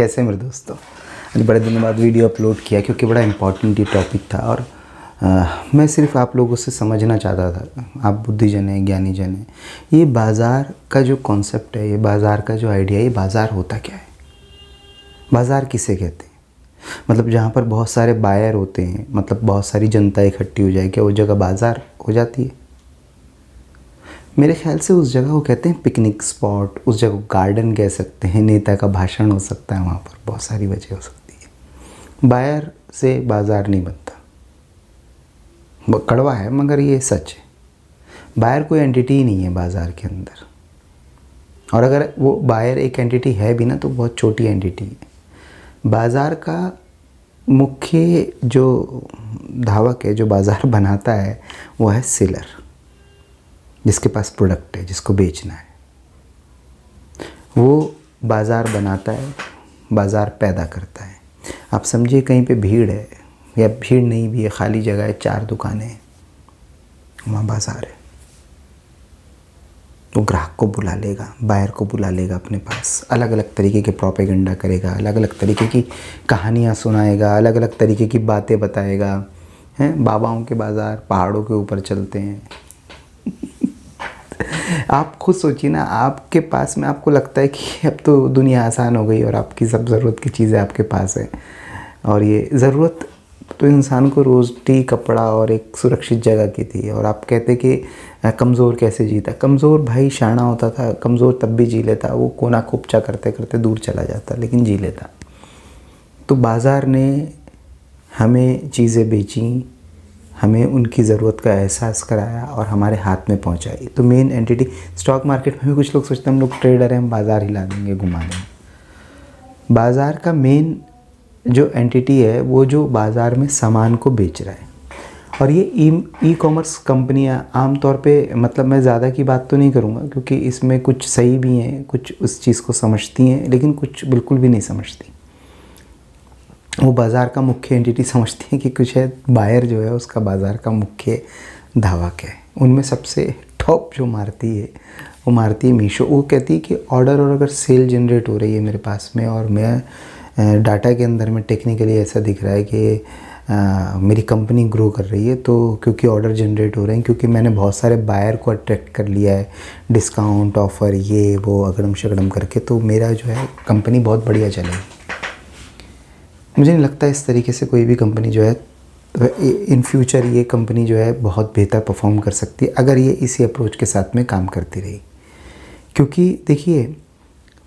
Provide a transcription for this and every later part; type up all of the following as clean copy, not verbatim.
कैसे मेरे दोस्तों, आज बड़े दिनों बाद वीडियो अपलोड किया क्योंकि बड़ा इम्पोर्टेंट ये टॉपिक था और मैं सिर्फ आप लोगों से समझना चाहता था। आप बुद्धिजन हैं, ज्ञानी जन हैं। ये बाज़ार का जो कॉन्सेप्ट है, ये बाज़ार का जो आइडिया है, ये बाज़ार होता क्या है? बाज़ार किसे कहते हैं? मतलब जहाँ पर बहुत सारे बायर होते हैं, मतलब बहुत सारी जनता इकट्ठी हो जाए, क्या वो जगह बाज़ार हो जाती है? मेरे ख्याल से उस जगह को कहते हैं पिकनिक स्पॉट, उस जगह को गार्डन कह सकते हैं, नेता का भाषण हो सकता है, वहाँ पर बहुत सारी वजह हो सकती है। बायर से बाज़ार नहीं बनता, वो कड़वा है मगर ये सच है। बायर कोई एंटिटी ही नहीं है बाज़ार के अंदर, और अगर वो बायर एक एंटिटी है भी ना तो बहुत छोटी एंटिटी है। बाज़ार का मुख्य जो धावक है, जो बाज़ार बनाता है, वो है सेलर, जिसके पास प्रोडक्ट है, जिसको बेचना है। वो बाज़ार बनाता है, बाज़ार पैदा करता है। आप समझिए कहीं पे भीड़ है, या भीड़ नहीं भी है, खाली जगह है, 4 दुकानें हैं, वहाँ बाज़ार है। वो ग्राहक को बुला लेगा, बायर को बुला लेगा अपने पास, अलग अलग तरीके के प्रोपेगेंडा करेगा, अलग अलग तरीके की कहानियाँ सुनाएगा, अलग अलग तरीके की बातें बताएगा। हैं, बाबाओं के बाज़ार पहाड़ों के ऊपर चलते हैं। आप खुद सोचिए ना, आपके पास में आपको लगता है कि अब तो दुनिया आसान हो गई और आपकी सब ज़रूरत की चीज़ें आपके पास है, और ये ज़रूरत तो इंसान को रोटी, कपड़ा और एक सुरक्षित जगह की थी। और आप कहते कि कमज़ोर कैसे जीता? कमज़ोर भाई शाना होता था, कमज़ोर तब भी जी लेता, वो कोना कुपचा करते करते दूर चला जाता, लेकिन जी लेता। तो बाज़ार ने हमें चीज़ें बेची, हमें उनकी ज़रूरत का एहसास कराया और हमारे हाथ में पहुंचाई। तो मेन एंटिटी स्टॉक मार्केट में भी कुछ लोग सोचते हैं हम लोग ट्रेडर हैं, हम बाज़ार हिला देंगे, घुमा देंगे। बाज़ार का मेन जो एंटिटी है, वो जो बाज़ार में सामान को बेच रहा है। और ये ई कॉमर्स कंपनियां आमतौर पे, मतलब मैं ज़्यादा की बात तो नहीं करूँगा क्योंकि इसमें कुछ सही भी हैं, कुछ उस चीज़ को समझती हैं, लेकिन कुछ बिल्कुल भी नहीं समझती। वो बाज़ार का मुख्य एंटिटी समझती हैं कि कुछ है, बायर जो है उसका बाज़ार का मुख्य धावक है। उनमें सबसे टॉप जो मारती है, वो मारती है मीशो। वो कहती है कि ऑर्डर और अगर सेल जनरेट हो रही है मेरे पास में, और मैं डाटा के अंदर में टेक्निकली ऐसा दिख रहा है कि मेरी कंपनी ग्रो कर रही है, तो क्योंकि ऑर्डर जनरेट हो रहे हैं, क्योंकि मैंने बहुत सारे बायर को अट्रैक्ट कर लिया है, डिस्काउंट ऑफ़र ये वो अगड़म शगड़म करके, तो मेरा जो है कंपनी बहुत बढ़िया चलेगी। मुझे नहीं लगता इस तरीके से कोई भी कंपनी जो है इन फ्यूचर, ये कंपनी जो है बहुत बेहतर परफॉर्म कर सकती है अगर ये इसी अप्रोच के साथ में काम करती रही। क्योंकि देखिए,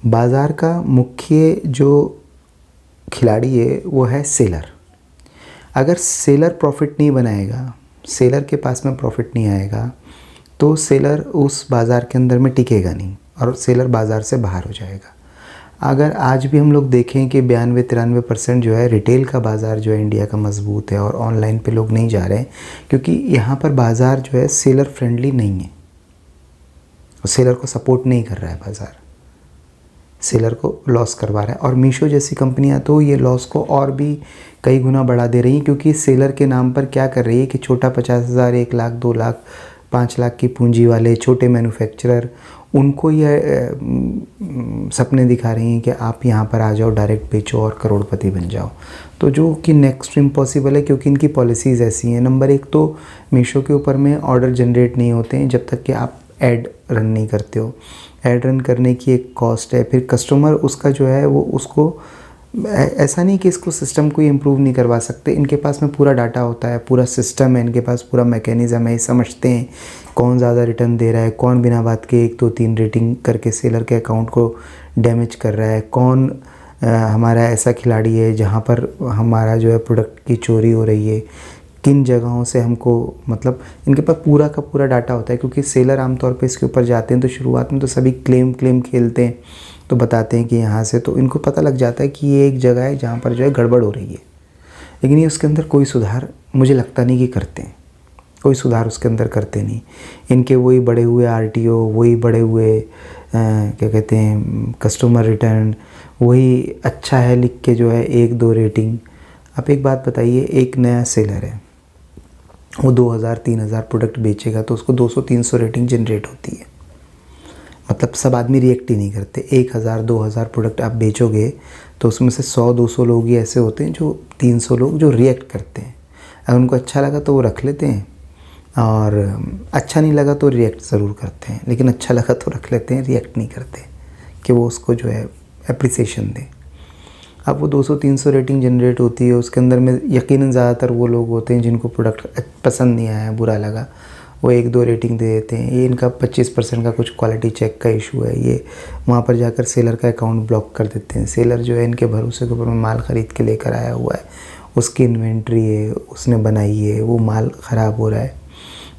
बाज़ार का मुख्य जो खिलाड़ी है वो है सेलर। अगर सेलर प्रॉफिट नहीं बनाएगा, सेलर के पास में प्रॉफिट नहीं आएगा, तो सेलर उस बाज़ार के अंदर में टिकेगा नहीं और सेलर बाज़ार से बाहर हो जाएगा। अगर आज भी हम लोग देखें कि 92-93% जो है रिटेल का बाज़ार जो है इंडिया का मजबूत है, और ऑनलाइन पे लोग नहीं जा रहे हैं क्योंकि यहाँ पर बाज़ार जो है सेलर फ्रेंडली नहीं है, और सेलर को सपोर्ट नहीं कर रहा है बाज़ार, सेलर को लॉस करवा रहा है। और मीशो जैसी कंपनियां तो ये लॉस को और भी कई गुना बढ़ा दे रही हैं, क्योंकि सेलर के नाम पर क्या कर रही है कि छोटा 50,000, 1 लाख, 2 लाख, 5 लाख की पूंजी वाले छोटे मैन्युफैक्चरर, उनको ये सपने दिखा रही हैं कि आप यहाँ पर आ जाओ, डायरेक्ट बेचो और करोड़पति बन जाओ। तो जो कि नेक्स्ट इम्पॉसिबल है, क्योंकि इनकी पॉलिसीज़ ऐसी हैं। नंबर 1 तो मीशो के ऊपर में ऑर्डर जनरेट नहीं होते हैं जब तक कि आप ऐड रन नहीं करते हो। ऐड रन करने की एक कॉस्ट है, फिर कस्टमर उसका जो है वो उसको ऐसा नहीं कि इसको सिस्टम को इम्प्रूव नहीं करवा सकते। इनके पास में पूरा डाटा होता है, पूरा सिस्टम है, इनके पास पूरा मैकेनिज़्म है, समझते हैं कौन ज़्यादा रिटर्न दे रहा है, कौन बिना बात के 1 2 3 रेटिंग करके सेलर के अकाउंट को डैमेज कर रहा है, कौन हमारा ऐसा खिलाड़ी है जहाँ पर हमारा जो है प्रोडक्ट की चोरी हो रही है, किन जगहों से हमको, मतलब इनके पास पूरा का पूरा डाटा होता है। क्योंकि सेलर आमतौर पे इसके ऊपर जाते हैं तो शुरुआत में तो सभी क्लेम खेलते हैं, तो बताते हैं कि यहाँ से, तो इनको पता लग जाता है कि ये एक जगह है जहाँ पर जो है गड़बड़ हो रही है, लेकिन ये उसके अंदर कोई सुधार मुझे लगता नहीं कि करते हैं, कोई सुधार उसके अंदर करते नहीं। इनके वही बड़े हुए RTO, वही बड़े हुए क्या कहते हैं कस्टमर रिटर्न, वही अच्छा है लिख के जो है 1 2 रेटिंग। आप एक बात बताइए, एक नया सेलर है, वो 2000-3000 प्रोडक्ट बेचेगा तो उसको 200-300 रेटिंग जनरेट होती है। मतलब सब आदमी रिएक्ट ही नहीं करते। 1000-2000 प्रोडक्ट आप बेचोगे तो उसमें से 100-200 लोग ही ऐसे होते हैं, जो 300 लोग जो रिएक्ट करते हैं। अगर उनको अच्छा लगा तो वो रख लेते हैं, और अच्छा नहीं लगा तो रिएक्ट ज़रूर करते हैं, लेकिन अच्छा लगा तो रख लेते हैं, रिएक्ट नहीं करते कि वो उसको जो है एप्रिसिएशन दें। अब वो 200-300 रेटिंग जनरेट होती है, उसके अंदर में यकीनन ज़्यादातर वो लोग होते हैं जिनको प्रोडक्ट पसंद नहीं आया, बुरा लगा, वो 1-2 रेटिंग दे देते हैं। ये इनका 25% का कुछ क्वालिटी चेक का इशू है, ये वहाँ पर जाकर सेलर का अकाउंट ब्लॉक कर देते हैं। सेलर जो है इनके भरोसे के ऊपर में माल ख़रीद के लेकर आया हुआ है, उसकी इन्वेंट्री है, उसने बनाई है, वो माल ख़राब हो रहा है।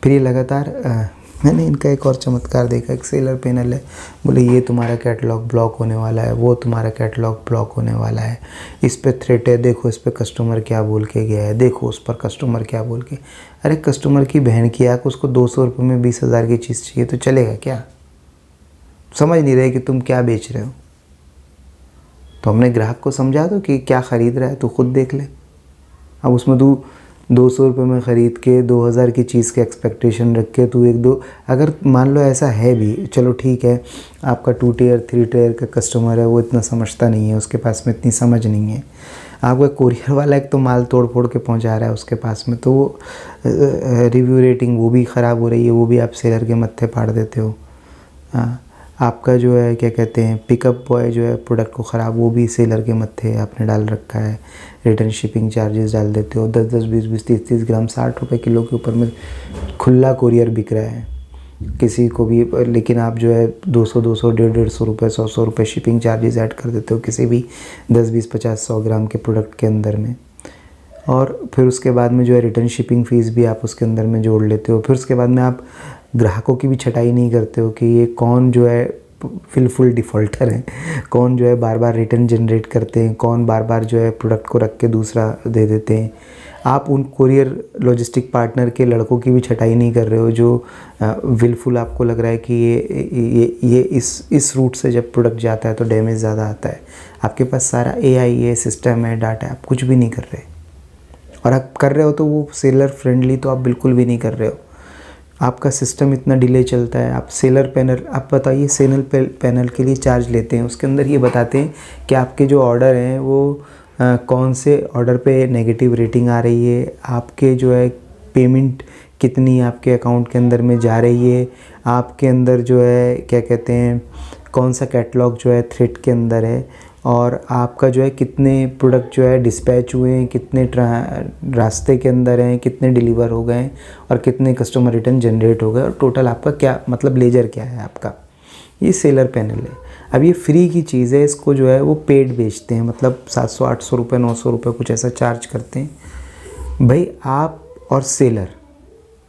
फिर ये लगातार मैंने इनका एक और चमत्कार देखा, एक सेलर पैनल है, बोले ये तुम्हारा कैटलॉग ब्लॉक होने वाला है, वो तुम्हारा कैटलॉग ब्लॉक होने वाला है, इस पे थ्रेट है, देखो इस पे कस्टमर क्या बोल के गया है, देखो उस पर कस्टमर क्या बोल के। अरे कस्टमर की बहन की आँख, उसको 200 रुपये में 20,000 की चीज़ चाहिए तो चलेगा क्या? समझ नहीं रहे कि तुम क्या बेच रहे हो। तो हमने ग्राहक को समझा दो कि क्या ख़रीद रहा है, तू खुद देख ले। अब उसमें तू 200 रुपये में ख़रीद के 2000 की चीज़ के एक्सपेक्टेशन रख के तू 1-2, अगर मान लो ऐसा है भी, चलो ठीक है, आपका 2 टियर 3 टियर का कस्टमर है, वो इतना समझता नहीं है, उसके पास में इतनी समझ नहीं है। आपका कोरियर वाला एक तो माल तोड़ फोड़ के पहुंचा रहा है उसके पास में, तो वो रिव्यू रेटिंग वो भी ख़राब हो रही है, वो भी आप सेलर के मत्थे फाड़ देते हो। आपका जो है क्या कहते हैं, पिकअप बॉय जो है प्रोडक्ट को ख़राब, वो भी सेलर के मत्थे आपने डाल रखा है। रिटर्न शिपिंग चार्जेस डाल देते हो, 10-10, 20-20, 30-30 ग्राम 60 रुपये किलो के ऊपर में खुला कोरियर बिक रहा है किसी को भी, लेकिन आप जो है 200-200, 150-150 रुपये, 100-100 रुपये शिपिंग चार्जेस ऐड कर देते हो किसी भी 10-20, 50-100 ग्राम के प्रोडक्ट के अंदर में। और फिर उसके बाद में जो है रिटर्न शिपिंग फ़ीस भी आप उसके अंदर में जोड़ लेते हो। फिर उसके बाद में आप ग्राहकों की भी छटाई नहीं करते हो कि ये कौन जो है फिलफुल डिफ़ॉल्टर हैं, कौन जो है बार बार रिटर्न जनरेट करते हैं, कौन बार बार जो है प्रोडक्ट को रख के दूसरा दे देते हैं। आप उन कोरियर लॉजिस्टिक पार्टनर के लड़कों की भी छटाई नहीं कर रहे हो जो विलफुल आपको लग रहा है कि ये इस रूट से जब प्रोडक्ट जाता है तो डैमेज ज़्यादा आता है। आपके पास सारा AI है, सिस्टम है, डाटा है, आप कुछ भी नहीं कर रहे। और आप कर रहे हो तो वो सेलर फ्रेंडली तो आप बिल्कुल भी नहीं कर रहे हो। आपका सिस्टम इतना डिले चलता है। आप सेलर पैनल, आप बताइए सेलर पैनल के लिए चार्ज लेते हैं, उसके अंदर ये बताते हैं कि आपके जो ऑर्डर हैं वो कौन से ऑर्डर पे नेगेटिव रेटिंग आ रही है, आपके जो है पेमेंट कितनी आपके अकाउंट के अंदर में जा रही है, आपके अंदर जो है क्या कहते हैं कौन सा कैटलॉग जो है थ्रेट के अंदर है, और आपका जो है कितने प्रोडक्ट जो है डिस्पैच हुए हैं, कितने रास्ते के अंदर हैं, कितने डिलीवर हो गए हैं, और कितने कस्टमर रिटर्न जनरेट हो गए, और टोटल आपका क्या मतलब लेजर क्या है आपका। ये सेलर पैनल है। अब ये फ्री की चीज़ है, इसको जो है वो पेड बेचते हैं, मतलब 700-800 रुपये 900 रुपये कुछ ऐसा चार्ज करते हैं। भाई आप और सेलर,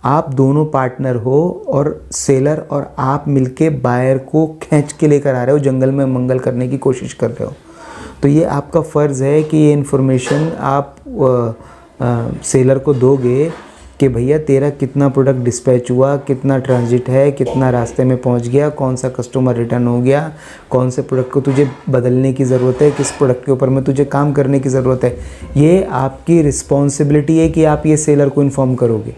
आप दोनों पार्टनर हो, और सेलर और आप मिलके बायर को खींच के लेकर आ रहे हो, जंगल में मंगल करने की कोशिश कर रहे हो। तो ये आपका फ़र्ज़ है कि ये इन्फॉर्मेशन आप सेलर को दोगे कि भैया तेरा कितना प्रोडक्ट डिस्पैच हुआ, कितना ट्रांजिट है, कितना रास्ते में पहुंच गया, कौन सा कस्टमर रिटर्न हो गया, कौन से प्रोडक्ट को तुझे बदलने की ज़रूरत है, किस प्रोडक्ट के ऊपर में तुझे काम करने की ज़रूरत है। ये आपकी रिस्पॉन्सिबिलिटी है कि आप ये सेलर को इन्फॉर्म करोगे।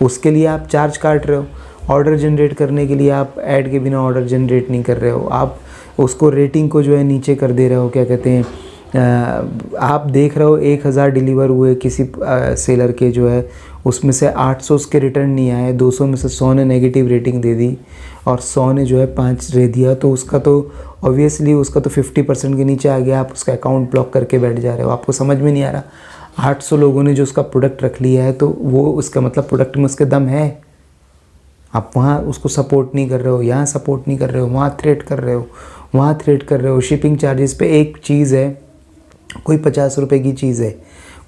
उसके लिए आप चार्ज काट रहे हो। ऑर्डर जनरेट करने के लिए आप ऐड के बिना ऑर्डर जनरेट नहीं कर रहे हो। आप उसको रेटिंग को जो है नीचे कर दे रहे हो, क्या कहते हैं, आप देख रहे हो 1000 डिलीवर हुए किसी सेलर के जो है, उसमें से 800 उसके रिटर्न नहीं आए, 200 में से 100 ने नेगेटिव रेटिंग दे दी और 100 ने जो है 5 दे दिया, तो उसका तो ऑब्वियसली उसका तो 50% के नीचे आ गया। आप उसका अकाउंट ब्लॉक करके बैठ जा रहे हो। आपको समझ में नहीं आ रहा 800 लोगों ने जो उसका प्रोडक्ट रख लिया है, तो वो उसका मतलब प्रोडक्ट में उसके दम है। आप वहाँ उसको सपोर्ट नहीं कर रहे हो, यहाँ सपोर्ट नहीं कर रहे हो, वहाँ थ्रेट कर रहे हो, वहाँ थ्रेट कर रहे हो। शिपिंग चार्जेस पे एक चीज़ है, कोई 50 रुपये की चीज़ है,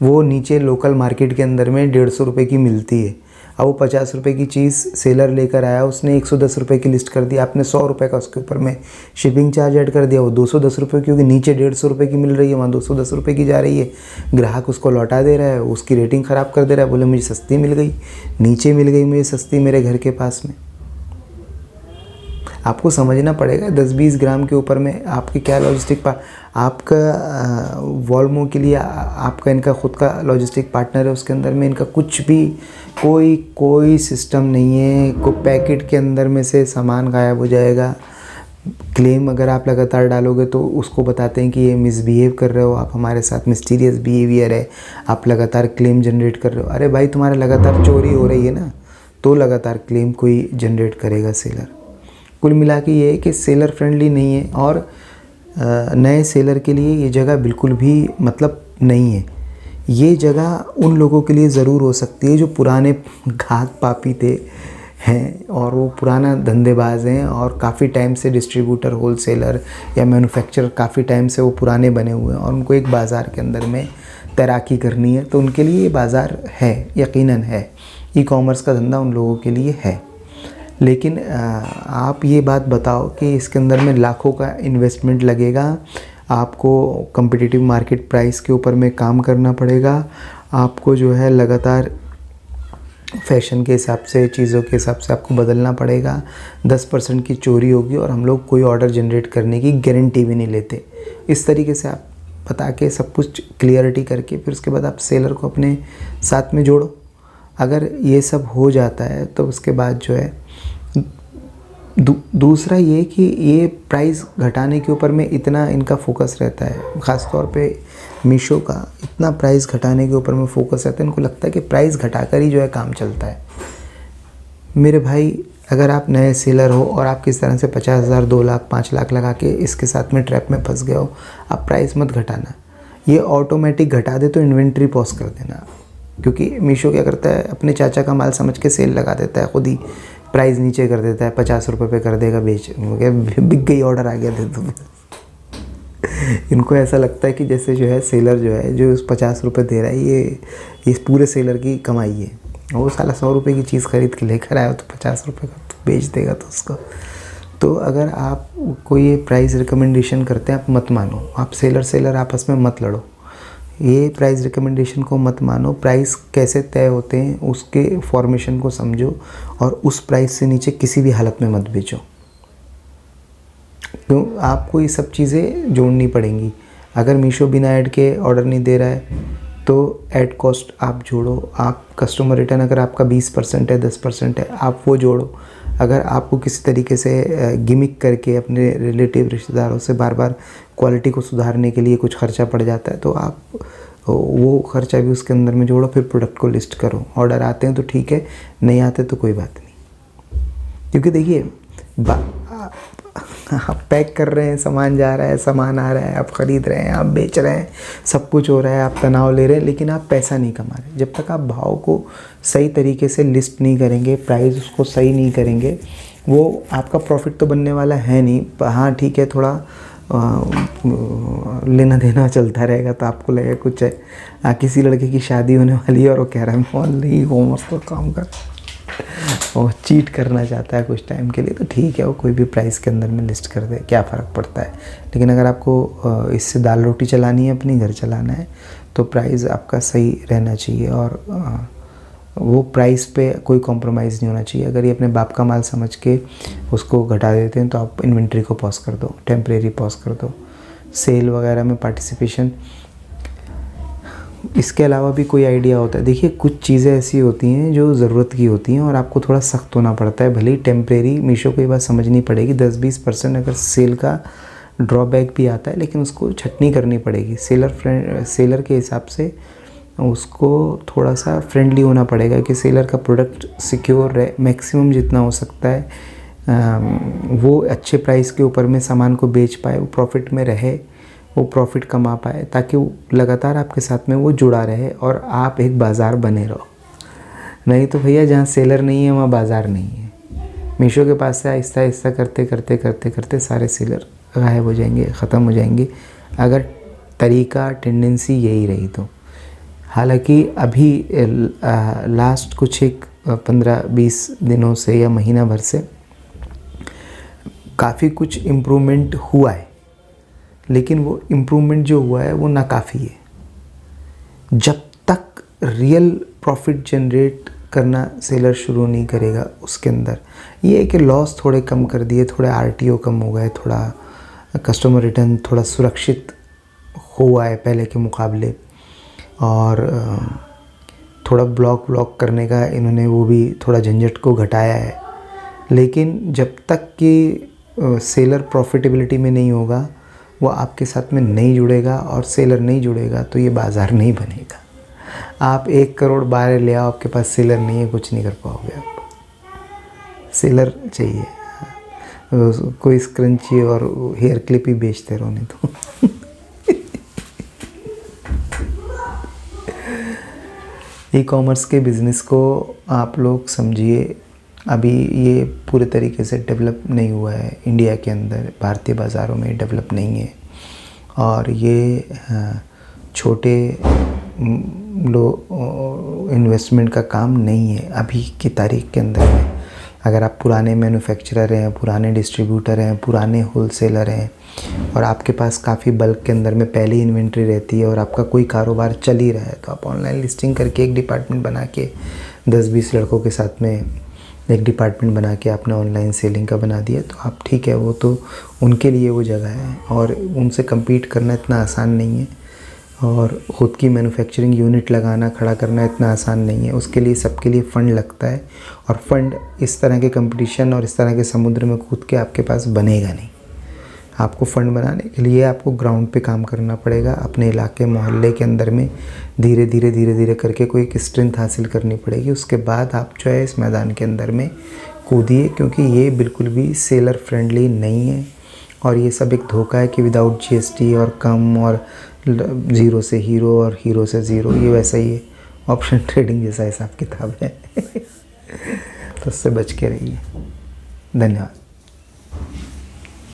वो नीचे लोकल मार्केट के अंदर में 150 रुपये की मिलती है। अब वो 50 रुपये की चीज़ सेलर लेकर आया, उसने 110 रुपये की लिस्ट कर दी, आपने 100 रुपये का उसके ऊपर में शिपिंग चार्ज ऐड कर दिया, वो 210 रुपये, क्योंकि नीचे 150 रुपये की मिल रही है, वहाँ 210 रुपये की जा रही है। ग्राहक उसको लौटा दे रहा है, उसकी रेटिंग ख़राब कर दे रहा है, बोले मुझे सस्ती मिल गई, नीचे मिल गई मुझे सस्ती मेरे घर के पास में। आपको समझना पड़ेगा 10-20 ग्राम के ऊपर में आपके क्या लॉजिस्टिक आपका वॉल्वो के लिए आपका इनका खुद का लॉजिस्टिक पार्टनर है, उसके अंदर में इनका कुछ भी कोई सिस्टम नहीं है। पैकेट के अंदर में से सामान गायब हो जाएगा। क्लेम अगर आप लगातार डालोगे तो उसको बताते हैं कि ये मिसबिहेव कर रहे हो, आप हमारे साथ मिस्टीरियस बिहेवियर है, आप लगातार क्लेम जनरेट कर रहे हो। अरे भाई तुम्हारा लगातार चोरी हो रही है ना, तो लगातार क्लेम कोई जनरेट करेगा सेलर। कुल मिला के ये है कि सेलर फ्रेंडली नहीं है, और नए सेलर के लिए ये जगह बिल्कुल भी मतलब नहीं है। ये जगह उन लोगों के लिए ज़रूर हो सकती है जो पुराने घात पापी थे हैं और वो पुराना धंधेबाज हैं और काफ़ी टाइम से डिस्ट्रीब्यूटर, होलसेलर या मैन्युफैक्चरर काफ़ी टाइम से वो पुराने बने हुए हैं और उनको एक बाज़ार के अंदर में तैराकी करनी है। तो उनके लिए ये बाज़ार है, यकीनन है। ई कॉमर्स का धंधा उन लोगों के लिए है। लेकिन आप ये बात बताओ कि इसके अंदर में लाखों का इन्वेस्टमेंट लगेगा, आपको कम्पिटिटिव मार्केट प्राइस के ऊपर में काम करना पड़ेगा, आपको जो है लगातार फैशन के हिसाब से, चीज़ों के हिसाब से आपको बदलना पड़ेगा। 10% की चोरी होगी और हम लोग कोई ऑर्डर जनरेट करने की गारंटी भी नहीं लेते। इस तरीके से आप बता के सब कुछ क्लियरिटी करके फिर उसके बाद आप सेलर को अपने साथ में जोड़ो। अगर ये सब हो जाता है तो उसके बाद जो है दूसरा ये कि ये प्राइस घटाने के ऊपर में इतना इनका फोकस रहता है, ख़ास तौर पे मीशो का इतना प्राइस घटाने के ऊपर में फोकस रहता है। इनको लगता है कि प्राइस घटाकर ही जो है काम चलता है। मेरे भाई, अगर आप नए सेलर हो और आप किस तरह से 50,000, 2 लाख, 5 लाख लगा के इसके साथ में ट्रैप में फंस गए हो, आप प्राइस मत घटाना। ये ऑटोमेटिक घटा दे तो इन्वेंट्री पॉज कर देना, क्योंकि मीशो क्या करता है, अपने चाचा का माल समझ के सेल लगा देता है, खुद ही प्राइस नीचे कर देता है, 50 रुपये पे कर देगा, बिक गई, ऑर्डर आ गया, दे दो। इनको ऐसा लगता है कि जैसे जो है सेलर जो है जो उस 50 रुपये दे रहा है ये पूरे सेलर की कमाई है। वो साला 100 रुपये की चीज़ खरीद के लेकर आया तो 50 रुपये का तो बेच देगा तो उसको। तो अगर आप कोई ये प्राइस रिकमेंडेशन करते हैं, आप मत मानो। आप सेलर आपस में मत लड़ो, ये प्राइस रिकमेंडेशन को मत मानो। प्राइस कैसे तय होते हैं उसके फॉर्मेशन को समझो और उस प्राइस से नीचे किसी भी हालत में मत बेचो। क्यों? आपको ये सब चीज़ें जोड़नी पड़ेंगी। अगर मीशो बिना ऐड के ऑर्डर नहीं दे रहा है तो ऐड कॉस्ट आप जोड़ो। आप कस्टमर रिटर्न अगर आपका 20% है, 10% है, आप वो जोड़ो। अगर आपको किसी तरीके से गिमिक करके अपने रिलेटिव, रिश्तेदारों से बार बार क्वालिटी को सुधारने के लिए कुछ खर्चा पड़ जाता है तो आप वो खर्चा भी उसके अंदर में जोड़ो, फिर प्रोडक्ट को लिस्ट करो। ऑर्डर आते हैं तो ठीक है, नहीं आते तो कोई बात नहीं। क्योंकि देखिए, आप पैक कर रहे हैं, सामान जा रहा है, सामान आ रहा है, आप ख़रीद रहे हैं, आप बेच रहे हैं, सब कुछ हो रहा है, आप तनाव ले रहे हैं, लेकिन आप पैसा नहीं कमा रहे। जब तक आप भाव को सही तरीके से लिस्ट नहीं करेंगे, प्राइस उसको सही नहीं करेंगे, वो आपका प्रॉफिट तो बनने वाला है नहीं। हाँ ठीक है, थोड़ा लेना देना चलता रहेगा तो आपको लगेगा कुछ है। किसी लड़के की शादी होने वाली है और वो कह रहा है मैं ऑनलाइन कॉमर्स पर काम कर, वो चीट करना चाहता है कुछ टाइम के लिए, तो ठीक है, वो कोई भी प्राइस के अंदर में लिस्ट कर दे, क्या फ़र्क पड़ता है। लेकिन अगर आपको इससे दाल रोटी चलानी है, अपनी घर चलाना है, तो प्राइस आपका सही रहना चाहिए और वो प्राइस पे कोई कॉम्प्रोमाइज़ नहीं होना चाहिए। अगर ये अपने बाप का माल समझ के उसको घटा देते हैं तो आप इन्वेंट्री को पॉज कर दो, टेम्परेरी पॉज कर दो। सेल वगैरह में पार्टिसिपेशन, इसके अलावा भी कोई आइडिया होता है। देखिए, कुछ चीज़ें ऐसी होती हैं जो ज़रूरत की होती हैं और आपको थोड़ा सख्त होना पड़ता है, भले ही टेम्परेरी। मीशो को ये बात समझनी पड़ेगी, 10-20% अगर सेल का ड्रॉबैक भी आता है, लेकिन उसको छटनी करनी पड़ेगी। सेलर के हिसाब से उसको थोड़ा सा फ्रेंडली होना पड़ेगा कि सेलर का प्रोडक्ट सिक्योर रहे, मैक्सिमम जितना हो सकता है वो अच्छे प्राइस के ऊपर में सामान को बेच पाए, वो प्रॉफिट में रहे, वो प्रॉफिट कमा पाए, ताकि वो लगातार आपके साथ में वो जुड़ा रहे और आप एक बाज़ार बने रहो। नहीं तो भैया, जहाँ सेलर नहीं है वहाँ बाज़ार नहीं है। मीशो के पास से आहिस्ता आहिस्ता करते सारे सेलर गायब हो जाएंगे, ख़त्म हो जाएंगे, अगर तरीका, टेंडेंसी यही रही तो। हालांकि अभी लास्ट कुछ एक 15-20 दिनों से या महीना भर से काफ़ी कुछ इम्प्रूवमेंट हुआ है, लेकिन वो इम्प्रूवमेंट जो हुआ है वो नाकाफ़ी है। जब तक रियल प्रॉफिट जनरेट करना सेलर शुरू नहीं करेगा उसके अंदर ये है कि लॉस थोड़े कम कर दिए, थोड़े आरटीओ कम हो गए, थोड़ा कस्टमर रिटर्न थोड़ा सुरक्षित हुआ है पहले के मुकाबले, और थोड़ा ब्लॉक करने का इन्होंने वो भी थोड़ा झंझट को घटाया है। लेकिन जब तक कि सेलर प्रॉफिटेबिलिटी में नहीं होगा, वो आपके साथ में नहीं जुड़ेगा, और सेलर नहीं जुड़ेगा तो ये बाज़ार नहीं बनेगा। आप 1 करोड़ बाहर ले आओ, आपके पास सेलर नहीं है, कुछ नहीं कर पाओगे आप। सेलर चाहिए। कोई स्क्रंची और हेयर क्लिप ही बेचते रहो, नहीं तो ई कॉमर्स के बिज़नेस को आप लोग समझिए, अभी ये पूरे तरीके से डेवलप नहीं हुआ है इंडिया के अंदर, भारतीय बाज़ारों में डेवलप नहीं है, और ये छोटे इन्वेस्टमेंट का काम नहीं है अभी की तारीख के अंदर में। अगर आप पुराने मैन्युफैक्चरर हैं, पुराने डिस्ट्रीब्यूटर हैं, पुराने होलसेलर हैं, और आपके पास काफ़ी बल्क के अंदर में पहले इन्वेंट्री रहती है और आपका कोई कारोबार चल ही रहा है, तो आप ऑनलाइन लिस्टिंग करके एक डिपार्टमेंट बना के 10-20 लड़कों के साथ में एक डिपार्टमेंट बना के आपने ऑनलाइन सेलिंग का बना दिया, तो आप ठीक है, वो तो उनके लिए वो जगह है, और उनसे compete करना इतना आसान नहीं है, और ख़ुद की मैन्युफैक्चरिंग यूनिट लगाना, खड़ा करना इतना आसान नहीं है। उसके लिए सबके लिए फ़ंड लगता है, और फंड इस तरह के कंपटीशन और इस तरह के समुद्र में कूद के आपके पास बनेगा नहीं। आपको फ़ंड बनाने के लिए आपको ग्राउंड पे काम करना पड़ेगा, अपने इलाके मोहल्ले के अंदर में धीरे धीरे करके कोई एक स्ट्रेंथ हासिल करनी पड़ेगी। उसके बाद आप जो है इस मैदान के अंदर में कूदिए, क्योंकि ये बिल्कुल भी सेलर फ्रेंडली नहीं है, और ये सब एक धोखा है कि विदाउट GST और कम और 0 से हीरो और हीरो से ज़ीरो, ये वैसा ही है, ऑप्शन ट्रेडिंग जैसा हिसाब किताब है। तो उससे बच के रहिए। धन्यवाद।